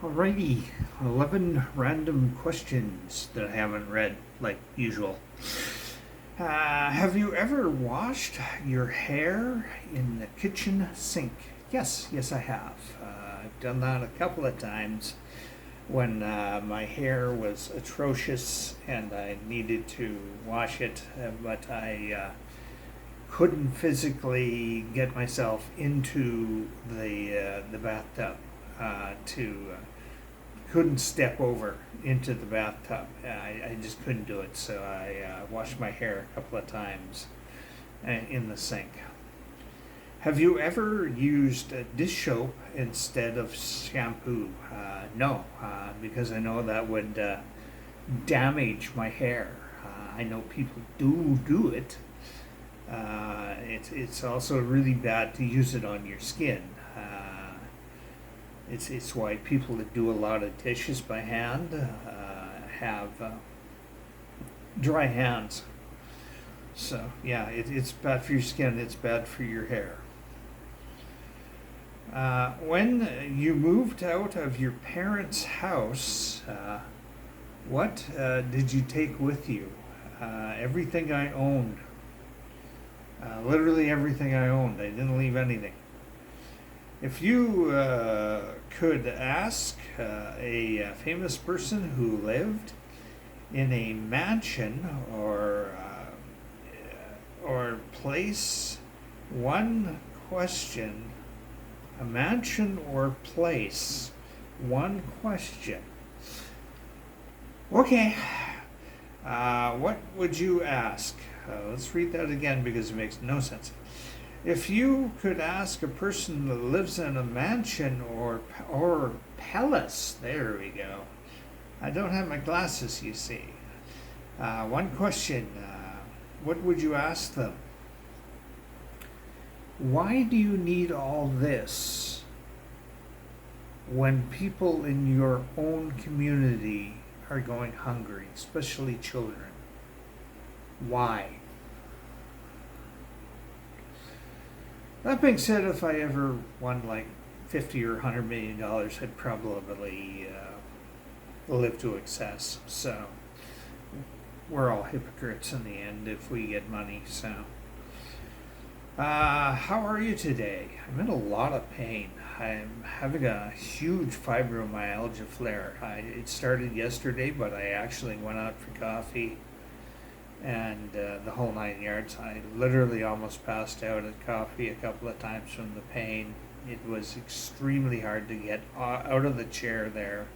Alrighty, 11 random questions that I haven't read, like usual. Have you ever washed your hair in the kitchen sink? Yes, I have. I've done that a couple of times when my hair was atrocious and I needed to wash it, but I couldn't physically get myself into the bathtub to couldn't step over into the bathtub. I just couldn't do it, so I washed my hair a couple of times in the sink. Have you ever used dish soap instead of shampoo? No, because I know that would damage my hair. I know people do it. It's also really bad to use it on your skin. It's why people that do a lot of dishes by hand have dry hands. So yeah, it's bad for your skin. It's bad for your hair. When you moved out of your parents' house, what did you take with you? Everything I owned. Literally everything I owned. I didn't leave anything. If you could ask a famous person who lived in a mansion or place one question, a mansion or place, one question. Okay, what would you ask? Let's read that again because it makes no sense. If you could ask a person that lives in a mansion or palace, there we go. I don't have my glasses, you see. One question, what would you ask them? Why do you need all this when people in your own community are going hungry, especially children? Why? That being said, if I ever won like 50 or $100 million, I'd probably live to excess. So we're all hypocrites in the end if we get money. So how are you today? I'm in a lot of pain. I'm having a huge fibromyalgia flare. It started yesterday, but I actually went out for coffee and the whole 9 yards. I literally almost passed out at coffee a couple of times from the pain. It was extremely hard to get out of the chair there,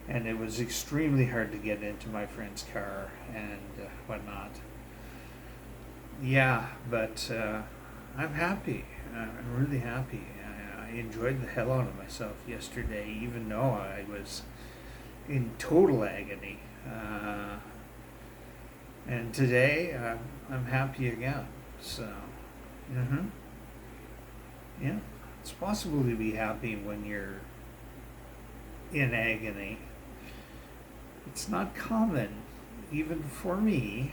and it was extremely hard to get into my friend's car and whatnot. Yeah, but I'm happy. I'm really happy. I enjoyed the hell out of myself yesterday, even though I was in total agony. And today, I'm happy again. So, yeah, it's possible to be happy when you're in agony. It's not common, even for me,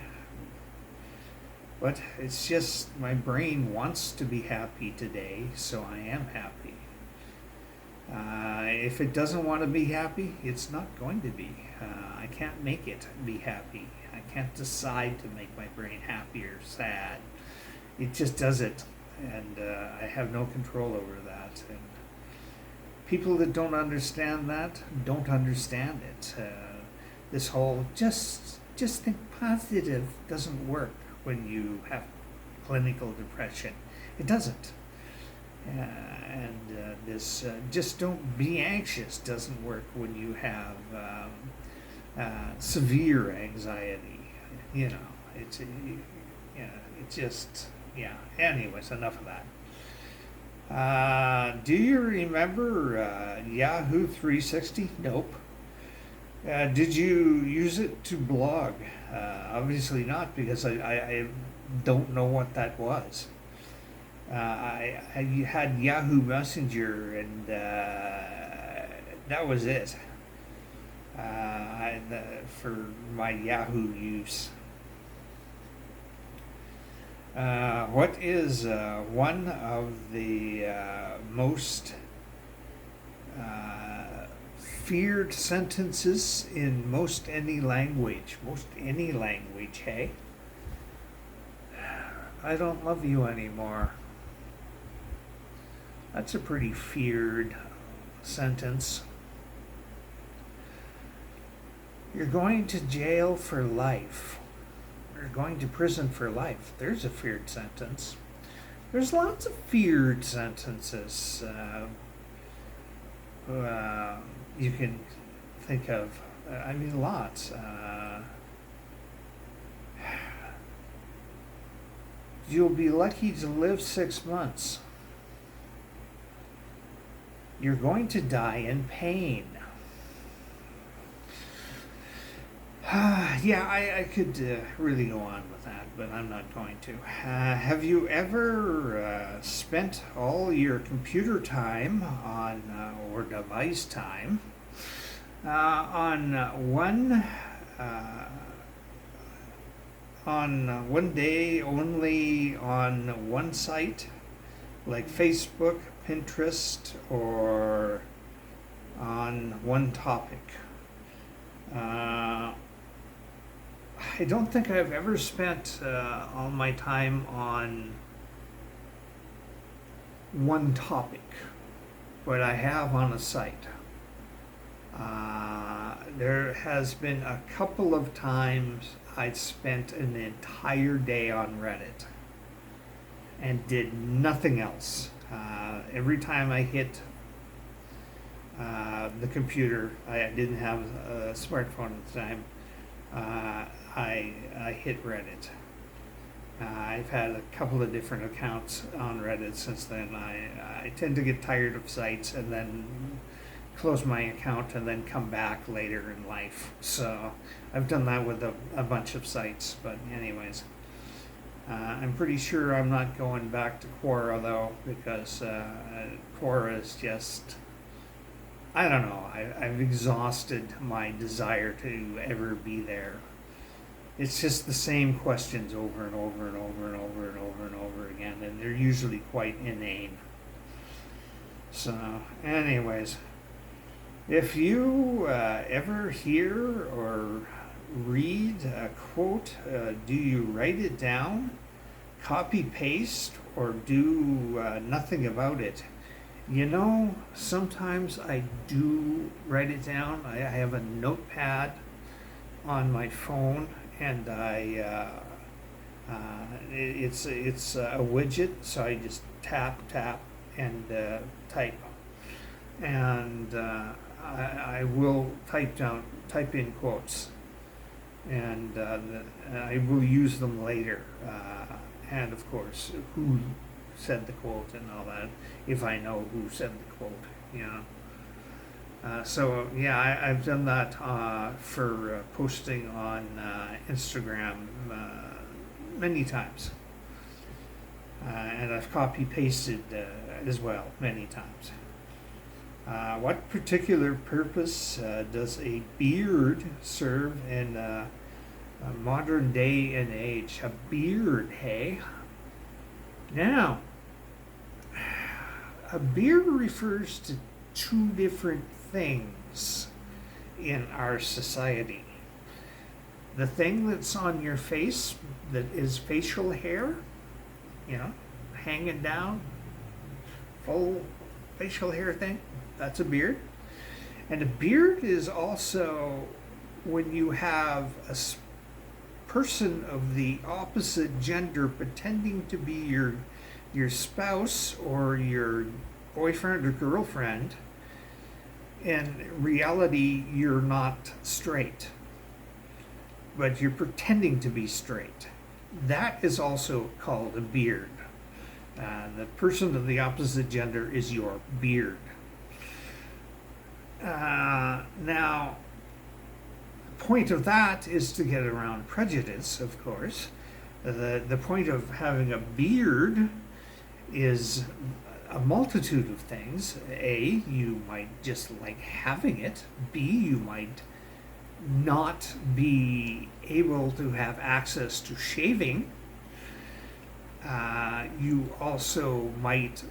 but it's just my brain wants to be happy today, so I am happy. If it doesn't want to be happy, it's not going to be. I can't make it be happy. I can't decide to make my brain happy or sad. It just does it, and I have no control over that. And people that don't understand that don't understand it. This whole just think positive doesn't work when you have clinical depression. It doesn't. And this just don't be anxious doesn't work when you have severe anxiety. You know, it's just Anyways, enough of that. Do you remember Yahoo 360? Nope. Did you use it to blog? Obviously not, because I don't know what that was. I had Yahoo Messenger, and that was it for my Yahoo use. What is one of the most feared sentences in most any language. Most any language, hey? I don't love you anymore. That's a pretty feared sentence. You're going to jail for life. You're going to prison for life. There's a feared sentence. There's lots of feared sentences you can think of. I mean, lots. You'll be lucky to live 6 months. You're going to die in pain. Yeah, I could really go on with that, but I'm not going to. Have you ever spent all your computer time on, or device time, on one day only on one site, like Facebook, Pinterest, or on one topic? I don't think I've ever spent all my time on one topic, but I have on a site. There has been a couple of times I spent an entire day on Reddit and did nothing else. Every time I hit the computer, I didn't have a smartphone at the time, I hit Reddit. I've had a couple of different accounts on Reddit since then. I tend to get tired of sites and then close my account and then come back later in life. So I've done that with a bunch of sites. But anyways, I'm pretty sure I'm not going back to Quora though, because Quora is just, I don't know, I've exhausted my desire to ever be there. It's just the same questions over and over and over and over and over and over again, and they're usually quite inane. So, anyways, if you ever hear or read a quote, do you write it down, copy paste, or do nothing about it? You know, sometimes I do write it down. I have a notepad on my phone, and it's a widget, so I just tap and type, and I will type in quotes, and I will use them later, and of course who said the quote and all that, if I know who said the quote, you know. So yeah, I've done that for posting on Instagram many times, and I've copy pasted as well many times. What particular purpose does a beard serve in a modern day and age? A beard, hey? Now, a beard refers to two different things in our society. The thing that's on your face, that is facial hair, you know, hanging down, full facial hair thing, that's a beard. And a beard is also when you have a person of the opposite gender pretending to be your spouse or your boyfriend or girlfriend. In reality, you're not straight, but you're pretending to be straight. That is also called a beard. The person of the opposite gender is your beard. Now, the point of that is to get around prejudice, of course. The point of having a beard is a multitude of things. A, you might just like having it. B, you might not be able to have access to shaving. You also might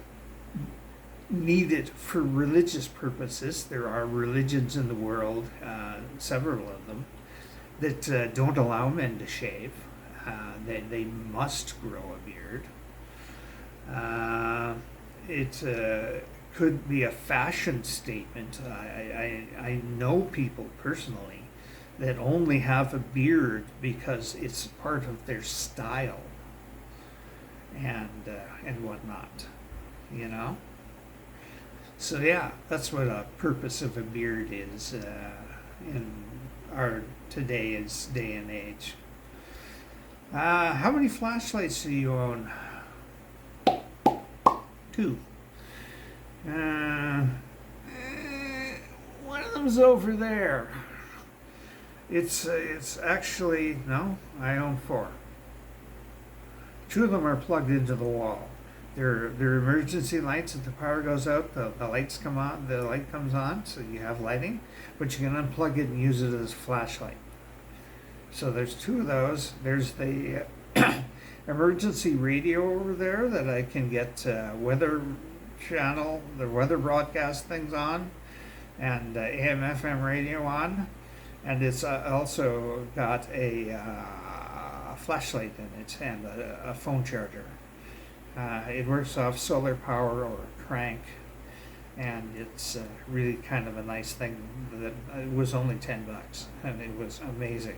need it for religious purposes. There are religions in the world, several of them, that don't allow men to shave. They must grow a beard. It could be a fashion statement. I know people personally that only have a beard because it's part of their style and whatnot, you know. So yeah, that's what a purpose of a beard is in our today's day and age. How many flashlights do you own? 2. One of them's over there. It's actually, no, I own 4. 2 of them are plugged into the wall. They're emergency lights. If the power goes out, the lights come on. The light comes on, so you have lighting. But you can unplug it and use it as a flashlight. So there's 2 of those. There's the emergency radio over there that I can get weather channel, the weather broadcast things on, and AM/FM radio on. And it's also got a flashlight in it and a phone charger. It works off solar power or a crank, and it's really kind of a nice thing. That it was only $10, and it was amazing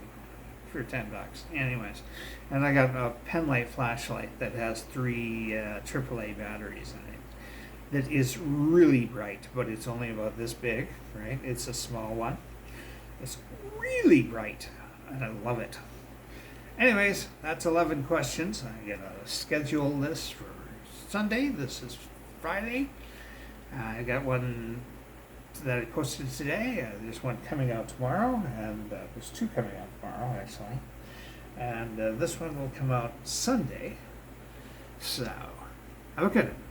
for $10. Anyways, and I got a penlight flashlight that has 3 AAA batteries in it. That is really bright, but it's only about this big, right? It's a small one. It's really bright, and I love it. Anyways, that's 11 questions. I get a schedule this for Sunday. This is Friday. I got one that I posted today. There's one coming out tomorrow, and there's 2 coming out tomorrow, actually. And this one will come out Sunday. So, have a good one.